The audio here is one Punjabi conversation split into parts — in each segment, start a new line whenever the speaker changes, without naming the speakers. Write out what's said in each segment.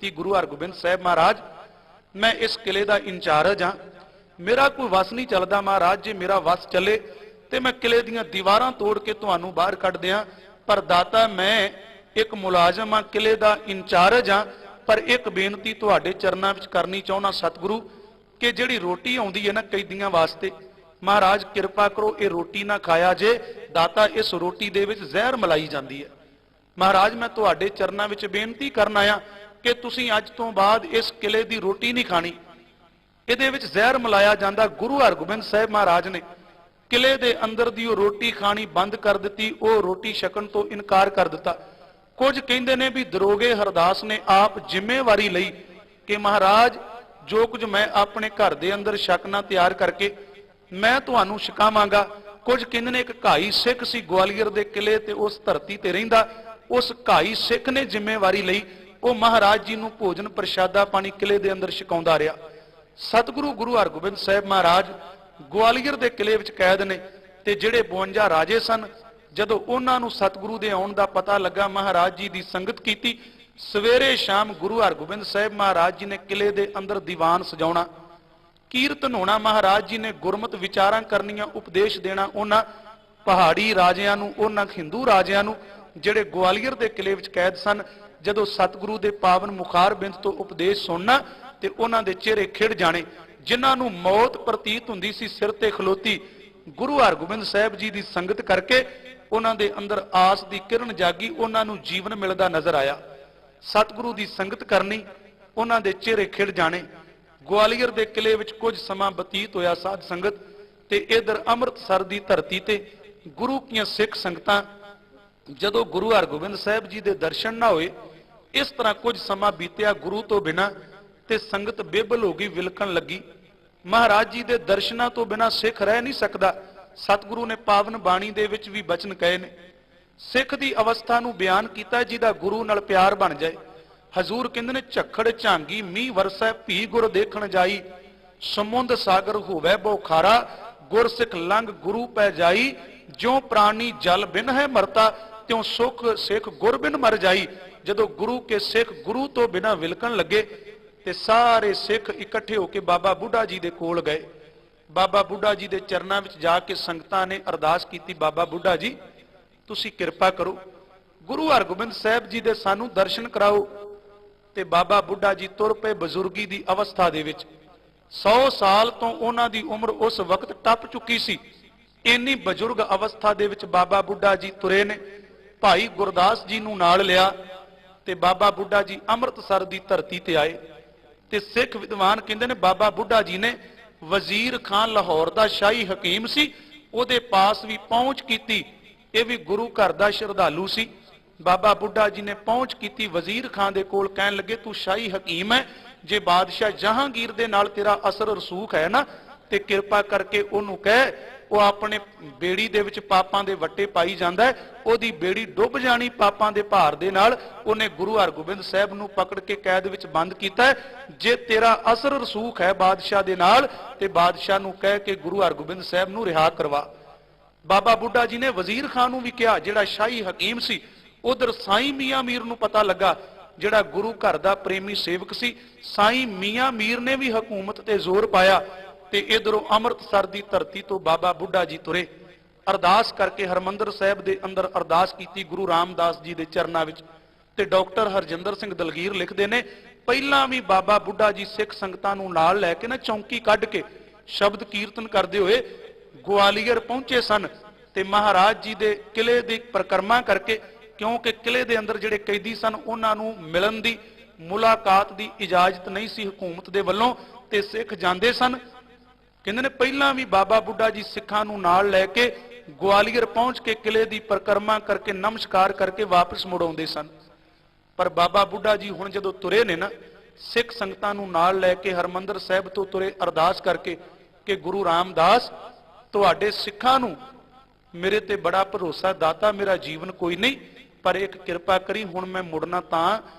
की गुरु हरगोबिंद साहब महाराज मैं इस किले का इंचार्ज हाँ, मेरा कोई वस नहीं चलता महाराज, जे मेरा वस चले तो मैं किले दीयां दीवारां तोड़ के तुहानूं बाहर कढ दियां, पर दाता मैं एक मुलाजम हाँ, किले का इंचार्ज हाँ, पर एक बेनती तुहाडे चरनां विच करनी चाहुंदा सतगुरु कि जिहड़ी रोटी आउंदी है ना कैदियां वास्ते, महाराज किरपा करो ये रोटी ना खाया जे, दाता इस रोटी दे विच जहर मलाई जाती है। महाराज मैं तुहाडे चरनां विच बेनती करन आया कि तुसीं अज तो बाद इस किले की रोटी नहीं खानी, इहदे विच जहर मिलाया जांदा। गुरु हरगोबिंद साहब महाराज ने किले दे अंदर दी वो रोटी खानी बंद कर दी, वो रोटी छकण तो इनकार कर दिता। कुछ कहंदे ने भी दरोगे हरदास ने आप जिम्मेवारी लई कि महाराज जो कुछ मैं अपने घर दे अंदर छकना तैयार करके मैं तुहानूं छकावांगा। कुछ कहंदे ने एक घाई सिख सी ग्वालियर दे किले ते उस धरती ते रहिंदा, उस घाई सिख ने जिम्मेवारी लई, वो महाराज जी नूं भोजन प्रशादा पानी किले दे अंदर छकाउंदा रहा। सतगुरु गुरु हरगोबिंद साहब महाराज ग्वालियर दे किले विच कैद ने, ते जिहड़े 52 राजे सन, जदों उन्हां नूं सतगुरु दे आउण दा पता लगा, महाराज जी दी संगत कीती। सवेरे शाम गुरु हरगोबिंद साहब महाराज जी ने किले दे अंदर दीवान सजाउणा, कीर्तन होना, महाराज जी ने गुरमत विचारां करनियां, उपदेश देना उन्हां पहाड़ी राजियां नूं, उन्हां हिंदू राजियां नूं जिहड़े ग्वालियर दे किले विच कैद सन। जदों सतगुरु दे पावन मुखार बिंद तो उपदेश सुनना ते उन्हां दे चेहरे खिड़ जाने, जिन्हां नूं मौत प्रतीत हुंदी सी सिर ते खलोती, गुरु हरगोबिंद साहब जी दी संगत करके उन्हां दे अंदर आस दी किरण जागी, उन्हां नूं जीवन मिलदा नजर आया। सतगुरु दी संगत करनी, उन्हां दे चेहरे खिड़ जाने। ग्वालियर दे किले विच कुछ समा बतीत होया साध संगत, ते इधर अमृतसर दी धरती ते गुरु कीआं सिख संगतां जदों गुरु हरगोबिंद साहब जी दे दर्शन ना होए, इस तरह कुछ समा बीतिया गुरु तो बिना, ते संगत बेबल हो गई, विलकण लगी। महाराज जी दे दर्शनां तो बिना सिख रह नहीं सकदा। सतगुरु ने पावन बाणी दे विच भी बचन कहे ने, सिख दी अवस्था नूं बयान कीता जिहदा गुरु नाल प्यार बन जाए। हजूर कहंदे ने झक्खड़ झांगी मीह वरसै भी गुर देखण जाई, समुंद सागर होवै बहु खारा, गुर सिख लंघ गुरु पै जाई, ज्यों प्राणी जल बिन है मरता, त्यों सुख सिख गुर बिन मर जाई। जदों गुरु के सिख गुरु तो बिना विलकण लगे ते सारे सिख इकट्ठे होके बाबा बुढ़ा जी दे कोल गए। बाबा बुढ़ा जी दे चरनां विच जाके संगतां ने अरदास कीती, बाबा बुढ़ा जी तुसीं किरपा करो, गुरु हरगोबिंद साहब जी दे सानू दर्शन कराओ। ते बाबा बुढ़ा जी तुर पे बजुर्गी दी अवस्था दे विच, 100 साल तो उन्हां दी उम्र उस वक्त टप चुकी सी। इन्नी बजुर्ग अवस्था दे विच बाबा बुढ़ा जी तुरे ने। भाई गुरदास जी नूं नाल लिया ते बाबा बुढ़ा जी अमृतसर दी धरती ते आए। ते सिख विद्वान कहंदे ने बाबा बुढ़ा जी ने वजीर खान लाहौर दा शाही हकीम सी, उहदे पास भी पहुंच कीती। यह भी गुरु घर दा श्रद्धालु सी। बाबा बुढ़ा जी ने पहुंच कीती वजीर खान दे कोल, कहन लगे तू शाही हकीम है, जे बादशाह जहांगीर दे नाल तेरा असर रसूख है ना, ते किरपा करके उहनूं कह वो अपने बेड़ी दे विच पापां दे वट्टे पाई जांदा है, ओहदी बेड़ी डुੱਬ जानी पापां दे भार दे नाल। उहने गुरु हरगोबिंद साहब नूं पकड़ के कैद विच बंद कीता है। जे तेरा असर रसूख है बादशाह दे नाल ते बादशाह नूं कह के गुरु हरगोबिंद साहब नूं रिहा करवा। बाबा बुढ़ा जी ने वजीर खान नूं भी कहा, जिहड़ा शाही हकीम सी। उधर साईं मियां मीर नूं पता लगा, जिहड़ा गुरु घर दा प्रेमी सेवक सी। साईं मियां मीर ने भी हुकूमत ते जोर पाया ते इधरों अमृतसर दी धरती तो बाबा बुढ़ा जी तुरे। अरदास करके हरमंदर साहब दे अंदर अरदास कीती गुरु रामदास जी दे चरनां विच। ते डॉक्टर हरजिंदर सिंह दलगीर लिखदे ने, पहिलां भी बाबा बुढ़ा जी सिख संगतां नूं नाल लैके ना चौंकी कढ के शब्द कीर्तन करदे होए ग्वालियर पहुंचे सन। ते महाराज जी दे किले दी परिक्रमा करके, क्योंकि किले दे अंदर जिहड़े कैदी सन उन्हां नूं मिलन दी मुलाकात दी इजाजत नहीं सी हुकूमत दे वल्लों, ते सिख जांदे सन। कहंदे ने पहिलां भी बाबा बुढ़ा जी सिखां नूं नाल लैके ग्वालियर पहुंच के किले दी परिक्रमा करके नमस्कार करके वापस मुड़ आउंदे सन। पर बाबा बुढ़ा जी हुण जदों तुरे ने ना, सिख संगतां नूं नाल लैके हरमंदर साहब तो तुरे अरदास करके कि गुरु रामदास तुहाडे सिखां नूं मेरे ते बड़ा भरोसा, दाता मेरा जीवन कोई नहीं, पर एक किरपा करी हुण मैं मुड़ना तां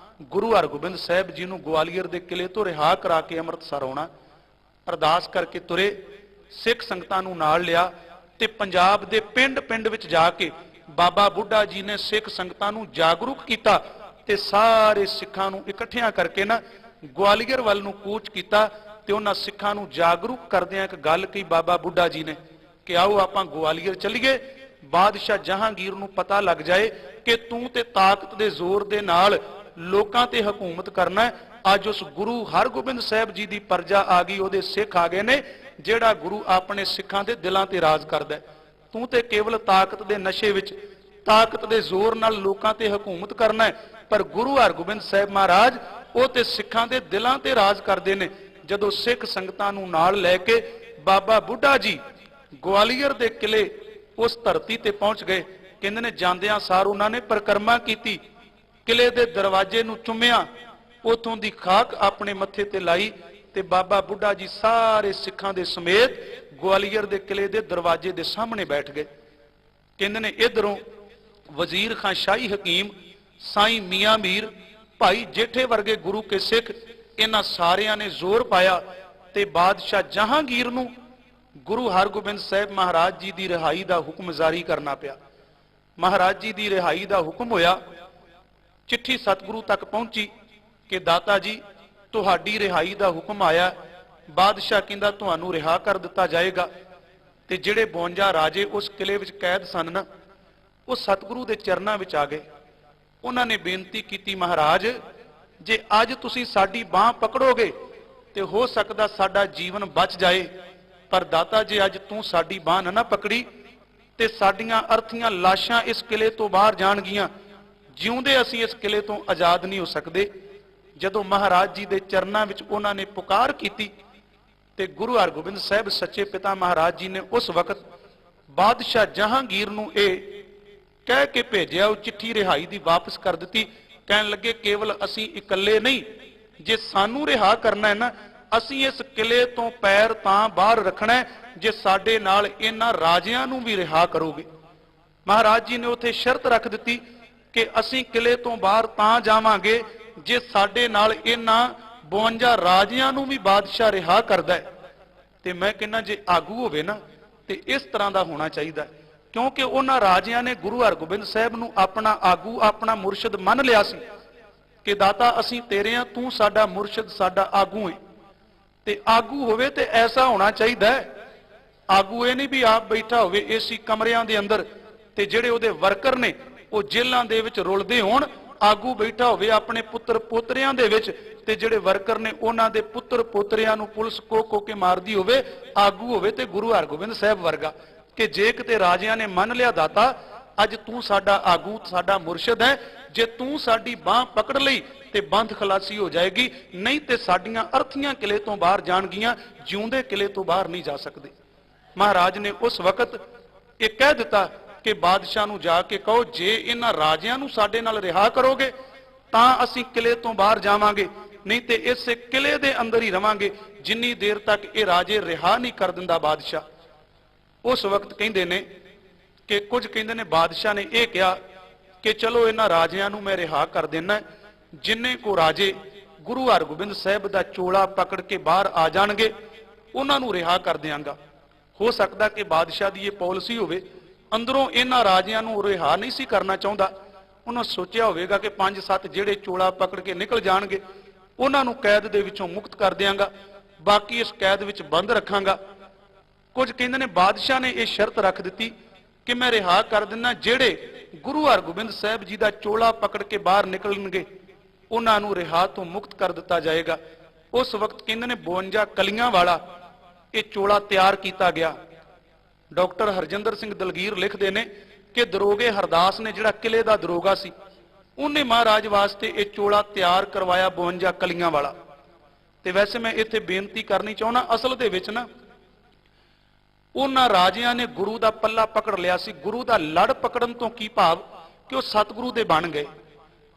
गुरु हरगोबिंद साहब जी नूं ग्वालियर दे किले तो रिहा करा के अमृतसर आउणा। अरदास करके तुरे, सिख संगतां नूं नाल लिया ते पंजाब दे पिंड पिंड विच जाके बाबा बुढ़ा जी ने सिख संगतां नूं जागरूक कीता ਤੇ ਸਾਰੇ ਸਿੱਖਾਂ ਨੂੰ ਇਕੱਠਿਆਂ ਕਰਕੇ ਨਾ ਗਵਾਲੀਅਰ ਵੱਲ ਨੂੰ ਕੂਚ ਕੀਤਾ ਤੇ ਉਹਨਾਂ ਸਿੱਖਾਂ ਨੂੰ ਜਾਗਰੂਕ ਕਰਦਿਆਂ ਇੱਕ ਗੱਲ ਕਹੀ ਬਾਬਾ ਬੁੱਢਾ ਜੀ ਨੇ ਕਿ ਆਓ ਆਪਾਂ ਗਵਾਲੀਅਰ ਚੱਲੀਏ, ਬਾਦਸ਼ਾਹ ਜਹਾਂਗੀਰ ਨੂੰ ਪਤਾ ਲੱਗ ਜਾਏ ਕਿ ਤੂੰ ਤੇ ਤਾਕਤ ਦੇ ਜ਼ੋਰ ਦੇ ਨਾਲ ਲੋਕਾਂ ਤੇ ਹਕੂਮਤ ਕਰਨਾ ਹੈ। ਅੱਜ ਉਸ ਗੁਰੂ ਹਰਗੋਬਿੰਦ ਸਾਹਿਬ ਜੀ ਦੀ ਪਰਜਾ ਆ ਗਈ, ਉਹਦੇ ਸਿੱਖ ਆ ਗਏ ਨੇ, ਜਿਹੜਾ ਗੁਰੂ ਆਪਣੇ ਸਿੱਖਾਂ ਦੇ ਦਿਲਾਂ ਤੇ ਰਾਜ ਕਰਦਾ ਹੈ। ਤੂੰ ਤੇ ਕੇਵਲ ਤਾਕਤ ਦੇ ਨਸ਼ੇ ਵਿੱਚ, ਤਾਕਤ ਦੇ ਜ਼ੋਰ ਨਾਲ ਲੋਕਾਂ ਤੇ ਹਕੂਮਤ ਕਰਨਾ ਹੈ, ਪਰ ਗੁਰੂ ਹਰਗੋਬਿੰਦ ਸਾਹਿਬ ਮਹਾਰਾਜ ਉਹ ਤੇ ਸਿੱਖਾਂ ਦੇ ਦਿਲਾਂ ਤੇ ਰਾਜ ਕਰਦੇ ਨੇ। ਜਦੋਂ ਸਿੱਖ ਸੰਗਤਾਂ ਨੂੰ ਨਾਲ ਲੈ ਕੇ ਬਾਬਾ ਬੁੱਢਾ ਜੀ ਗਵਾਲੀਅਰ ਦੇ ਕਿਲੇ ਉਸ ਧਰਤੀ ਤੇ ਪਹੁੰਚ ਗਏ, ਕਹਿੰਦੇ ਨੇ ਜਾਂਦਿਆਂ ਸਾਰ ਉਹਨਾਂ ਨੇ ਪਰਿਕਰਮਾ ਕੀਤੀ, ਕਿਲੇ ਦੇ ਦਰਵਾਜ਼ੇ ਨੂੰ ਚੁੰਮਿਆ, ਉਥੋਂ ਦੀ ਖਾਕ ਆਪਣੇ ਮੱਥੇ ਤੇ ਲਾਈ ਤੇ ਬਾਬਾ ਬੁੱਢਾ ਜੀ ਸਾਰੇ ਸਿੱਖਾਂ ਦੇ ਸਮੇਤ ਗਵਾਲੀਅਰ ਦੇ ਕਿਲੇ ਦੇ ਦਰਵਾਜ਼ੇ ਦੇ ਸਾਹਮਣੇ ਬੈਠ ਗਏ। ਕਹਿੰਦੇ ਨੇ ਇਧਰੋਂ ਵਜ਼ੀਰ ਖਾਂ ਸ਼ਾਹੀ ਹਕੀਮ, ਸਾਈਂ ਮੀਆਂ ਮੀਰ, ਭਾਈ ਜੇਠੇ ਵਰਗੇ ਗੁਰੂ ਕੇ ਸਿੱਖ, ਇਹਨਾਂ ਸਾਰਿਆਂ ਨੇ ਜ਼ੋਰ ਪਾਇਆ ਤੇ ਬਾਦਸ਼ਾਹ ਜਹਾਂਗੀਰ ਨੂੰ ਗੁਰੂ ਹਰਗੋਬਿੰਦ ਸਾਹਿਬ ਮਹਾਰਾਜ ਜੀ ਦੀ ਰਿਹਾਈ ਦਾ ਹੁਕਮ ਜਾਰੀ ਕਰਨਾ ਪਿਆ। ਮਹਾਰਾਜ ਜੀ ਦੀ ਰਿਹਾਈ ਦਾ ਹੁਕਮ ਹੋਇਆ। ਚਿੱਠੀ ਸਤਿਗੁਰੂ ਤੱਕ ਪਹੁੰਚੀ ਕਿ ਦਾਤਾ ਜੀ ਤੁਹਾਡੀ ਰਿਹਾਈ ਦਾ ਹੁਕਮ ਆਇਆ, ਬਾਦਸ਼ਾਹ ਕਹਿੰਦਾ ਤੁਹਾਨੂੰ ਰਿਹਾ ਕਰ ਦਿੱਤਾ ਜਾਏਗਾ। ਤੇ ਜਿਹੜੇ 52 ਰਾਜੇ ਉਸ ਕਿਲੇ ਵਿੱਚ ਕੈਦ ਸਨ ਨਾ, ਉਹ ਸਤਿਗੁਰੂ ਦੇ ਚਰਨਾਂ ਵਿੱਚ ਆ ਗਏ। ਉਹਨਾਂ ਨੇ ਬੇਨਤੀ ਕੀਤੀ, ਮਹਾਰਾਜ ਜੇ ਅੱਜ ਤੁਸੀਂ ਸਾਡੀ ਬਾਹ ਪਕੜੋਗੇ ਤੇ ਹੋ ਸਕਦਾ ਸਾਡਾ ਜੀਵਨ ਬਚ ਜਾਏ, ਪਰ ਦਾਤਾ ਜੇ ਅੱਜ ਤੂੰ ਸਾਡੀ ਬਾਹ ਨਾ ਪਕੜੀ ਤੇ ਸਾਡੀਆਂ ਅਰਥੀਆਂ ਲਾਸ਼ਾਂ ਇਸ ਕਿਲੇ ਤੋਂ ਬਾਹਰ ਜਾਣਗੀਆਂ, ਜਿਉਂਦੇ ਅਸੀਂ ਇਸ ਕਿਲੇ ਤੋਂ ਆਜ਼ਾਦ ਨਹੀਂ ਹੋ ਸਕਦੇ। ਜਦੋਂ ਮਹਾਰਾਜ ਜੀ ਦੇ ਚਰਨਾਂ ਵਿੱਚ ਉਹਨਾਂ ਨੇ ਪੁਕਾਰ ਕੀਤੀ ਤੇ ਗੁਰੂ ਹਰਗੋਬਿੰਦ ਸਾਹਿਬ ਸੱਚੇ ਪਿਤਾ ਮਹਾਰਾਜ ਜੀ ਨੇ ਉਸ ਵਕਤ ਬਾਦਸ਼ਾਹ ਜਹਾਂਗੀਰ ਨੂੰ ਇਹ ਕਹਿ ਕੇ ਭੇਜਿਆ, ਉਹ ਚਿੱਠੀ ਰਿਹਾਈ ਦੀ ਵਾਪਸ ਕਰ ਦਿੱਤੀ। ਕਹਿਣ ਲੱਗੇ ਕੇਵਲ ਅਸੀਂ ਇਕੱਲੇ ਨਹੀਂ, ਜੇ ਸਾਨੂੰ ਰਿਹਾ ਕਰਨਾ ਹੈ ਨਾ, ਅਸੀਂ ਇਸ ਕਿਲੇ ਤੋਂ ਪੈਰ ਤਾਂ ਬਾਹਰ ਰੱਖਣਾ ਜੇ ਸਾਡੇ ਨਾਲ ਇਹਨਾਂ ਰਾਜਿਆਂ ਨੂੰ ਵੀ ਰਿਹਾ ਕਰੋਗੇ। ਮਹਾਰਾਜ ਜੀ ਨੇ ਉੱਥੇ ਸ਼ਰਤ ਰੱਖ ਦਿੱਤੀ ਕਿ ਅਸੀਂ ਕਿਲੇ ਤੋਂ ਬਾਹਰ ਤਾਂ ਜਾਵਾਂਗੇ ਜੇ ਸਾਡੇ ਨਾਲ ਇਹਨਾਂ 52 ਰਾਜਿਆਂ ਨੂੰ ਵੀ ਬਾਦਸ਼ਾਹ ਰਿਹਾ ਕਰਦਾ ਹੈ। ਤੇ ਮੈਂ ਕਹਿੰਦਾ ਜੇ ਆਗੂ ਹੋਵੇ ਨਾ ਤੇ ਇਸ ਤਰ੍ਹਾਂ ਦਾ ਹੋਣਾ ਚਾਹੀਦਾ, ਕਿਉਂਕਿ ਉਹਨਾਂ ਰਾਜਿਆਂ ਨੇ ਗੁਰੂ ਹਰਗੋਬਿੰਦ ਸਾਹਿਬ ਨੂੰ ਆਪਣਾ ਆਗੂ, ਆਪਣਾ ਮੁਰਸ਼ਿਦ ਮੰਨ ਲਿਆ ਸੀ ਕਿ ਦਾਤਾ ਅਸੀਂ ਤੇਰੇ ਆ, ਤੂੰ ਸਾਡਾ ਮੁਰਸ਼ਿਦ, ਸਾਡਾ ਆਗੂ ਹੈ। ਤੇ ਆਗੂ ਹੋਵੇ ਤੇ ਐਸਾ ਹੋਣਾ ਚਾਹੀਦਾ ਹੈ। ਆਗੂ ਇਹ ਨਹੀਂ ਵੀ ਆਪ ਬੈਠਾ ਹੋਵੇ ਏਸੀ ਕਮਰਿਆਂ ਦੇ ਅੰਦਰ ਤੇ ਜਿਹੜੇ ਉਹਦੇ ਵਰਕਰ ਨੇ ਉਹ ਜੇਲ੍ਹਾਂ ਦੇ ਵਿੱਚ ਰੁਲਦੇ ਹੋਣ। ਆਗੂ ਬੈਠਾ ਹੋਵੇ ਆਪਣੇ ਪੁੱਤਰ ਪੋਤਰਿਆਂ ਦੇ ਵਿੱਚ ਤੇ ਜਿਹੜੇ ਵਰਕਰ ਨੇ ਉਹਨਾਂ ਦੇ ਪੁੱਤਰ ਪੋਤਰਿਆਂ ਨੂੰ ਪੁਲਿਸ ਕੋ ਕੇ ਮਾਰਦੀ ਹੋਵੇ। ਆਗੂ ਹੋਵੇ ਤੇ ਗੁਰੂ ਹਰਗੋਬਿੰਦ ਸਾਹਿਬ ਵਰਗਾ, ਕਿ ਜੇ ਕਿਤੇ ਰਾਜਿਆਂ ਨੇ ਮੰਨ ਲਿਆ ਦਾਤਾ ਅੱਜ ਤੂੰ ਸਾਡਾ ਆਗੂ, ਸਾਡਾ ਮੁਰਸ਼ਿਦ ਹੈ, ਜੇ ਤੂੰ ਸਾਡੀ ਬਾਹ ਪਕੜ ਲਈ ਤੇ ਬੰਦ ਖਲਾਸੀ ਹੋ ਜਾਏਗੀ, ਨਹੀਂ ਤੇ ਸਾਡੀਆਂ ਅਰਥੀਆਂ ਕਿਲੇ ਤੋਂ ਬਾਹਰ ਜਾਣਗੀਆਂ, ਜਿਉਂਦੇ ਕਿਲੇ ਤੋਂ ਬਾਹਰ ਨਹੀਂ ਜਾ ਸਕਦੇ। ਮਹਾਰਾਜ ਨੇ ਉਸ ਵਕਤ ਇਹ ਕਹਿ ਦਿੱਤਾ ਕਿ ਬਾਦਸ਼ਾਹ ਨੂੰ ਜਾ ਕੇ ਕਹੋ ਜੇ ਇਹਨਾਂ ਰਾਜਿਆਂ ਨੂੰ ਸਾਡੇ ਨਾਲ ਰਿਹਾ ਕਰੋਗੇ ਤਾਂ ਅਸੀਂ ਕਿਲੇ ਤੋਂ ਬਾਹਰ ਜਾਵਾਂਗੇ, ਨਹੀਂ ਤੇ ਇਸੇ ਕਿਲੇ ਦੇ ਅੰਦਰ ਹੀ ਰਵਾਂਗੇ ਜਿੰਨੀ ਦੇਰ ਤੱਕ ਇਹ ਰਾਜੇ ਰਿਹਾ ਨਹੀਂ ਕਰ ਦਿੰਦਾ ਬਾਦਸ਼ਾਹ। ਉਸ ਵਕਤ ਕਹਿੰਦੇ ਨੇ ਕਿ ਕੁਝ ਕਹਿੰਦੇ ਨੇ ਬਾਦਸ਼ਾਹ ਨੇ ਇਹ ਕਿਹਾ ਕਿ ਚਲੋ ਇਹਨਾਂ ਰਾਜਿਆਂ ਨੂੰ ਮੈਂ ਰਿਹਾ ਕਰ ਦੇਣਾ, ਜਿੰਨੇ ਕੋ ਰਾਜੇ ਗੁਰੂ ਹਰਗੋਬਿੰਦ ਸਾਹਿਬ ਦਾ ਚੋਲਾ ਪਕੜ ਕੇ ਬਾਹਰ ਆ ਜਾਣਗੇ ਉਹਨਾਂ ਨੂੰ ਰਿਹਾ ਕਰ ਦਿਆਂਗਾ। ਹੋ ਸਕਦਾ ਕਿ ਬਾਦਸ਼ਾਹ ਦੀ ਇਹ ਪਾਲਿਸੀ ਹੋਵੇ, ਅੰਦਰੋਂ ਇਹਨਾਂ ਰਾਜਿਆਂ ਨੂੰ ਰਿਹਾ ਨਹੀਂ ਸੀ ਕਰਨਾ ਚਾਹੁੰਦਾ। ਉਹਨਾਂ ਸੋਚਿਆ ਹੋਵੇਗਾ ਕਿ 5-7 ਜਿਹੜੇ ਚੋਲਾ ਪਕੜ ਕੇ ਨਿਕਲ ਜਾਣਗੇ ਉਹਨਾਂ ਨੂੰ ਕੈਦ ਦੇ ਵਿੱਚੋਂ ਮੁਕਤ ਕਰ ਦਿਆਂਗਾ, ਬਾਕੀ ਇਸ ਕੈਦ ਵਿੱਚ ਬੰਦ ਰੱਖਾਂਗਾ। ਕੁਝ ਕਹਿੰਦੇ ਨੇ ਬਾਦਸ਼ਾਹ ਨੇ ਇਹ ਸ਼ਰਤ ਰੱਖ ਦਿੱਤੀ ਕਿ ਮੈਂ ਰਿਹਾ ਕਰ ਦਿੰਦਾ ਜਿਹੜੇ ਗੁਰੂ ਹਰਗੋਬਿੰਦ ਸਾਹਿਬ ਜੀ ਦਾ ਚੋਲਾ ਪਕੜ ਕੇ ਬਾਹਰ ਨਿਕਲਣਗੇ ਉਹਨਾਂ ਨੂੰ ਰਿਹਾ ਤੋਂ ਮੁਕਤ ਕਰ ਦਿੱਤਾ ਜਾਏਗਾ। ਉਸ ਵਕਤ ਕਹਿੰਦੇ ਨੇ 52 ਕਲੀਆਂ ਵਾਲਾ ਇਹ ਚੋਲਾ ਤਿਆਰ ਕੀਤਾ ਗਿਆ। ਡਾਕਟਰ ਹਰਜਿੰਦਰ ਸਿੰਘ ਦਲਗੀਰ ਲਿਖਦੇ ਨੇ ਕਿ ਦਰੋਗੇ ਹਰਦਾਸ ਨੇ, ਜਿਹੜਾ ਕਿਲੇ ਦਾ ਦਰੋਗਾ ਸੀ, ਉਹਨੇ ਮਹਾਰਾਜ ਵਾਸਤੇ ਇਹ ਚੋਲਾ ਤਿਆਰ ਕਰਵਾਇਆ 52 ਕਲੀਆਂ ਵਾਲਾ। ਤੇ ਵੈਸੇ ਮੈਂ ਇੱਥੇ ਬੇਨਤੀ ਕਰਨੀ ਚਾਹੁੰਦਾ, ਅਸਲ ਦੇ ਵਿੱਚ ਨਾ ਉਹਨਾਂ ਰਾਜਿਆਂ ਨੇ ਗੁਰੂ ਦਾ ਪੱਲਾ ਪਕੜ ਲਿਆ ਸੀ। ਗੁਰੂ ਦਾ ਲੜ ਪਕੜਨ ਤੋਂ ਕੀ ਭਾਵ ਕਿ ਉਹ ਸਤਿਗੁਰੂ ਦੇ ਬਣ ਗਏ।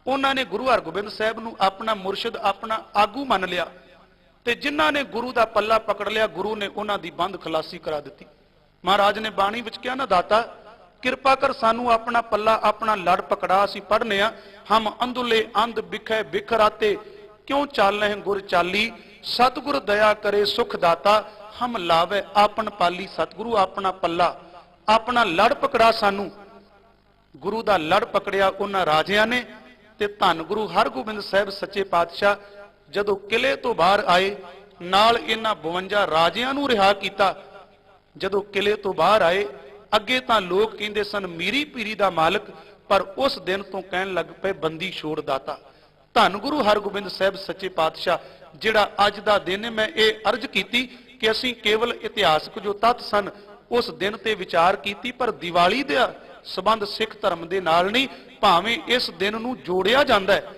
ਉਹਨਾਂ ਨੇ ਗੁਰੂ ਹਰਗੋਬਿੰਦ ਸਾਹਿਬ ਨੂੰ ਆਪਣਾ ਮੁਰਸ਼ਿਦ, ਆਪਣਾ ਆਗੂ ਮੰਨ ਲਿਆ ਤੇ ਜਿਨ੍ਹਾਂ ਨੇ ਗੁਰੂ ਦਾ ਪੱਲਾ ਪਕੜ ਲਿਆ ਗੁਰੂ ਨੇ ਉਹਨਾਂ ਦੀ ਬੰਦ ਖਲਾਸੀ ਕਰਾ ਦਿੱਤੀ। ਮਹਾਰਾਜ ਨੇ ਬਾਣੀ ਵਿੱਚ ਕਿਹਾ ਨਾ, ਦਾਤਾ ਕਿਰਪਾ ਕਰ ਸਾਨੂੰ ਆਪਣਾ ਪੱਲਾ, ਆਪਣਾ ਲੜ ਪਕੜਾ। ਅਸੀਂ ਪੜ੍ਹਨੇ ਆ, ਹਮ ਅੰਧੁਲੇ ਅੰਧ ਬਿਖੈ ਬਿਖਰਾਤੇ ਕਿਉਂ ਚਾਲਹਿ ਗੁਰ ਚਾਲੀ, ਸਤਿਗੁਰ ਦਇਆ ਕਰੇ ਸੁਖ ਦਾਤਾ ਹਮ ਲਾਵੇ ਆਪਨ ਪਾਲੀ। ਸਤਿਗੁਰੂ ਆਪਣਾ ਪੱਲਾ, ਆਪਣਾ ਲੜ ਪਕੜਾ ਸਾਨੂੰ। ਗੁਰੂ ਦਾ ਲੜ ਪਕੜਿਆ ਉਹਨਾਂ ਰਾਜਿਆਂ ਨੇ ਤੇ ਧੰਨ ਗੁਰੂ ਹਰਗੋਬਿੰਦ ਸਾਹਿਬ ਸੱਚੇ ਪਾਤਸ਼ਾਹ ਜਦੋਂ ਕਿਲੇ ਤੋਂ ਬਾਹਰ ਆਏ, ਨਾਲ ਇਹਨਾਂ 52 ਰਾਜਿਆਂ ਨੂੰ ਰਿਹਾ ਕੀਤਾ। ਜਦੋਂ ਕਿਲੇ ਤੋਂ ਬਾਹਰ ਆਏ, ਅੱਗੇ ਤਾਂ ਲੋਕ ਕਹਿੰਦੇ ਸਨ ਮੀਰੀ ਪੀਰੀ ਦਾ ਮਾਲਕ, ਪਰ ਉਸ ਦਿਨ ਤੋਂ ਕਹਿਣ ਲੱਗ ਪਏ ਬੰਦੀ ਛੋੜ ਦਾਤਾ। ਧੰਨ ਗੁਰੂ ਹਰਗੋਬਿੰਦ ਸਾਹਿਬ ਸੱਚੇ ਪਾਤਸ਼ਾਹ ਜਿਹੜਾ ਅੱਜ ਦਾ ਦਿਨ ਹੈ, ਮੈਂ ਇਹ ਅਰਜ਼ ਕੀਤੀ ਕਿ ਅਸੀਂ ਕੇਵਲ ਇਤਿਹਾਸਕ ਜੋ ਤੱਥ ਸਨ ਉਸ ਦਿਨ ਤੇ ਵਿਚਾਰ ਕੀਤੀ, ਪਰ ਦੀਵਾਲੀ ਦਾ ਸਬੰਧ ਸਿੱਖ ਧਰਮ ਦੇ ਨਾਲ ਨਹੀਂ, ਭਾਵੇਂ ਇਸ ਦਿਨ ਨੂੰ ਜੋੜਿਆ ਜਾਂਦਾ ਹੈ,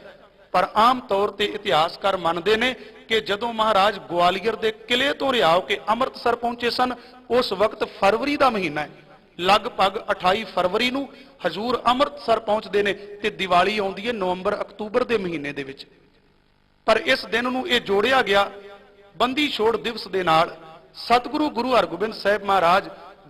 ਪਰ ਆਮ ਤੌਰ ਤੇ ਇਤਿਹਾਸਕਾਰ ਮੰਨਦੇ ਨੇ ਕਿ ਜਦੋਂ ਮਹਾਰਾਜ ਗਵਾਲੀਅਰ ਦੇ ਕਿਲੇ ਤੋਂ ਰਿਹਾ ਹੋ ਕੇ ਅੰਮ੍ਰਿਤਸਰ ਪਹੁੰਚੇ ਸਨ, ਉਸ ਵਕਤ ਫਰਵਰੀ ਦਾ ਮਹੀਨਾ ਹੈ, ਲਗਭਗ 28 ਫਰਵਰੀ ਨੂੰ ਹਜ਼ੂਰ ਅੰਮ੍ਰਿਤਸਰ ਪਹੁੰਚਦੇ ਨੇ ਤੇ ਦੀਵਾਲੀ ਆਉਂਦੀ ਹੈ ਨਵੰਬਰ ਅਕਤੂਬਰ ਦੇ ਮਹੀਨੇ ਦੇ ਵਿੱਚ। ਪਰ ਇਸ ਦਿਨ ਨੂੰ ਇਹ ਜੋੜਿਆ ਗਿਆ ਬੰਦੀ ਛੋੜ ਦਿਵਸ ਦੇ ਨਾਲ। ਸਤਿਗੁਰੂ ਗੁਰੂ ਹਰਗੋਬਿੰਦ ਸਾਹਿਬ ਮਹਾਰਾਜ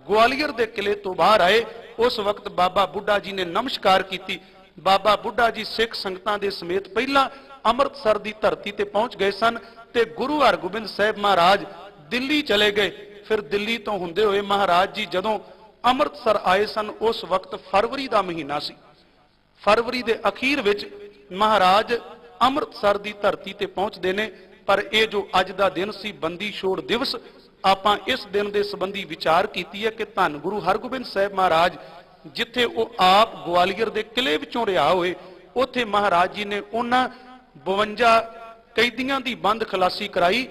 ਗਵਾਲੀਅਰ ਦੇ ਕਿਲੇ ਤੋਂ ਬਾਹਰ ਆਏ, ਉਸ ਵਕਤ ਬਾਬਾ ਬੁੱਢਾ ਜੀ ਨੇ ਨਮਸਕਾਰ ਕੀਤੀ। ਬਾਬਾ ਬੁੱਢਾ ਜੀ ਸਿੱਖ ਸੰਗਤਾਂ ਦੇ ਸਮੇਤ ਪਹਿਲਾਂ ਅੰਮ੍ਰਿਤਸਰ ਦੀ ਧਰਤੀ ਤੇ ਪਹੁੰਚ ਗਏ ਸਨ ਤੇ ਗੁਰੂ ਹਰਗੋਬਿੰਦ ਸਾਹਿਬ ਮਹਾਰਾਜ ਦਿੱਲੀ ਚਲੇ ਗਏ। ਫਿਰ ਦਿੱਲੀ ਤੋਂ ਹੁੰਦੇ ਹੋਏ ਮਹਾਰਾਜ ਜੀ ਜਦੋਂ ਅੰਮ੍ਰਿਤਸਰ ਆਏ ਸਨ, ਉਸ ਵਕਤ ਫਰਵਰੀ ਦਾ ਮਹੀਨਾ ਸੀ। ਫਰਵਰੀ ਦੇ ਅਖੀਰ ਵਿੱਚ ਮਹਾਰਾਜ ਅੰਮ੍ਰਿਤਸਰ ਦੀ ਧਰਤੀ ਤੇ ਪਹੁੰਚਦੇ ਨੇ। ਪਰ ਇਹ ਜੋ ਅੱਜ ਦਾ ਦਿਨ ਸੀ ਬੰਦੀ ਛੋੜ ਦਿਵਸ, ਆਪਾਂ ਇਸ ਦਿਨ ਦੇ ਸੰਬੰਧੀ ਵਿਚਾਰ ਕੀਤੀ ਹੈ ਕਿ ਧੰਨ ਗੁਰੂ ਹਰਗੋਬਿੰਦ ਸਾਹਿਬ ਮਹਾਰਾਜ ਜਿੱਥੇ ਉਹ ਆਪ ਗਵਾਲੀਅਰ ਦੇ ਕਿਲੇ ਵਿੱਚੋਂ ਰਿਹਾ ਹੋਏ, ਉੱਥੇ ਮਹਾਰਾਜ ਜੀ ਨੇ ਉਹਨਾਂ 52 ਕੈਦੀਆਂ ਦੀ ਬੰਦ ਖਲਾਸੀ ਕਰਾਈ